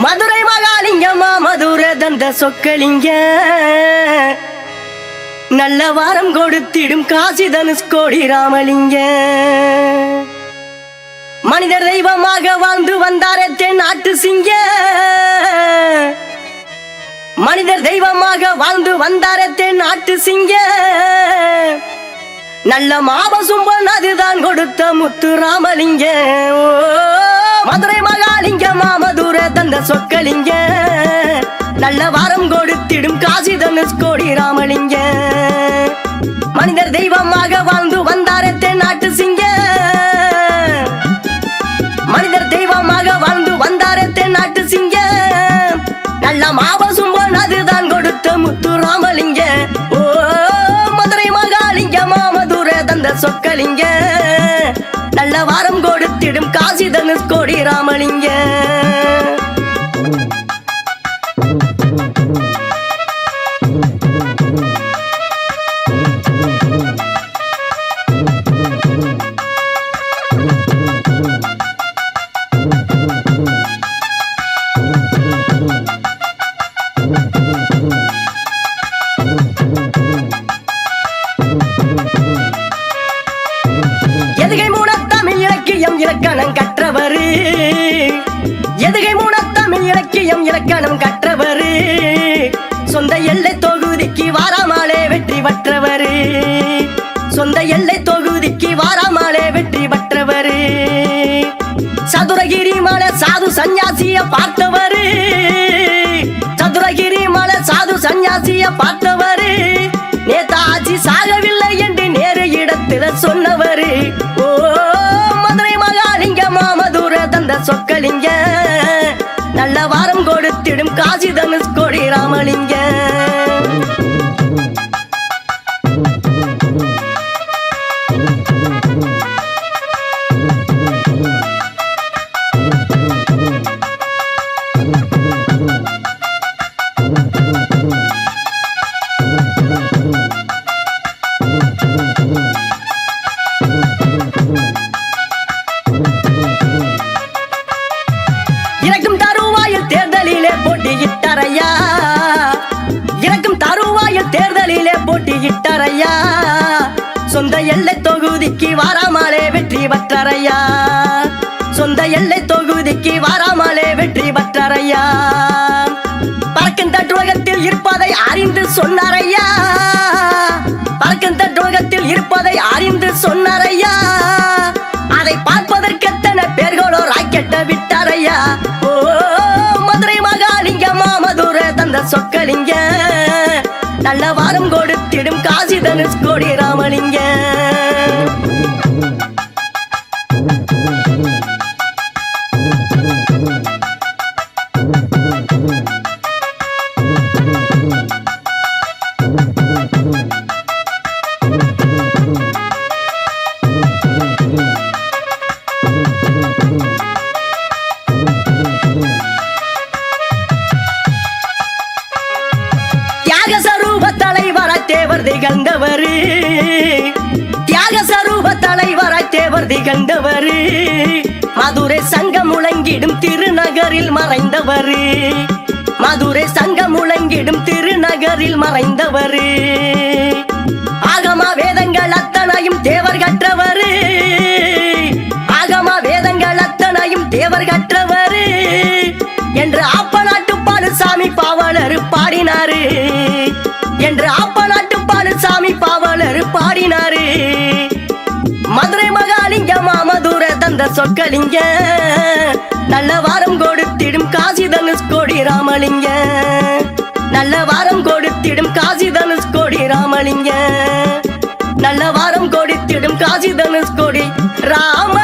மதுரை மகாலிங்கம்மா மதுரை தந்த சொக்கலிங்க நல்ல வாரம் கொடுத்திடும் காசி தனுஷ்கோடி ராமலிங்க மனிதர் தெய்வமாக வாழ்ந்து வந்தாரே தென்னாட்டு சிங்க மனிதர் தெய்வமாக வாழ்ந்து வந்தாரே தென்னாட்டு சிங்க நல்ல மாபசும்பன் அதுதான் கொடுத்த முத்து ராமலிங்க மதுரை மகாலிங்கம்மா மதுரை தந்த சொக்கலிங்க நல்ல வாரம் கொடுத்திடும் காசி தனுஷ்கோடி ராமலிங்க மனிதர் தெய்வமாக வாழ்ந்து வந்தாரே தென்னாட்டு சிங்க மனிதர் தெய்வமாக வாழ்ந்து வந்தாரே தென்னாட்டு சிங்க நல்ல மாபசும்பன் அதுதான் கொடுத்த முத்து ராமலிங்க ஓ மதுரை மகாலிங்கம்மா மதுரை தந்த சொக்கலிங்க நல்ல வாரம் கொடுத்திடும் காசி தனுஷ்கோடி ராமலிங்க எதுகை மூணத்தமிழ் இலக்கியம் இலக்கணம் கற்றவரு எதுகை மூணத்தமிழ் இலக்கியம் இலக்கணம் கற்றவரு சொந்த எல்லை தொகுதிக்கு வாராமலே வெற்றி பெற்றவரு சொந்த எல்லை தொகுதிக்கு வாராமலே வெற்றி பெற்றவரு சதுரகிரி மலை சாது சன்னியாசிய பார்த்தவரு சதுரகிரி மலை சாது சன்னியாசிய பார்த்தவரு நேதாஜி சாகவில்லை என்று நேரு இடத்துல சொன்னவரு ஓ மதுரை மகாலிங்கம்மா மதுரை தந்த சொக்கலிங்க நல்ல வாரம் கொடுத்திடும் காசி தனுஷ்கோடி ராமலிங்க இறக்கும் தருவாயில் தேர்தலிலே போட்டியிட்டாரையா இறக்கும் தருவாயில் தேர்தலிலே போட்டியிட்டாரையா சொந்த எல்லை தொகுதிக்கு வாராமலே வெற்றி பெற்றாரையா சொந்த எல்லை தொகுதிக்கு வாராமலே வெற்றி பெற்றாரையா பறக்கும் தட்டுலகத்தில் இருப்பதை அறிந்து சொன்னாரையா பறக்கும் தட்டுலகத்தில் இருப்பதை அறிந்து சொன்னாரையா அதை பார்ப்பதற்கு எத்தனை பேர்களோ ராக்கெட்ட விட்டாரையா ஓ மதுரை மகாலிங்கம்மா மதுரை தந்த சொக்கலிங்க நல்ல வாரம் கொடுத்திடும் காசி தனுஷ்கோடி ராமலிங்க தியாக சரூப தலைவராய் தேவர் திகழ்ந்தவரு தியாக சரூப தலைவராய் தேவர் திகழ்ந்தவரு மதுரை சங்கம் முழங்கிடும் திருநகரில் மறைந்தவரு மதுரை சங்கம் முழங்கிடும் திருநகரில் மறைந்தவரு ஆகம வேதங்கள் அத்தனையும் தேவர் கற்றவரு ஆகம வேதங்கள் அத்தனையும் தேவர் கற்றவரு என்று ஆப்பநாட்டு பாலுசாமி பாவலர் பாடினாரு என்று ஆப்பநாட்டு பாலுசாமி பாவலர் பாடினாரு மதுரை மகாலிங்கம்மா மதுரை தந்த சொக்கலிங்க நல்ல வாரம் கொடுத்திடும் காசி தனுஷ்கோடி ராமலிங்க நல்ல வாரம் கொடுத்திடும் காசி தனுஷ்கோடி ராமலிங்க நல்ல வாரம் கொடுத்திடும் காசி தனுஷ்கோடி ராம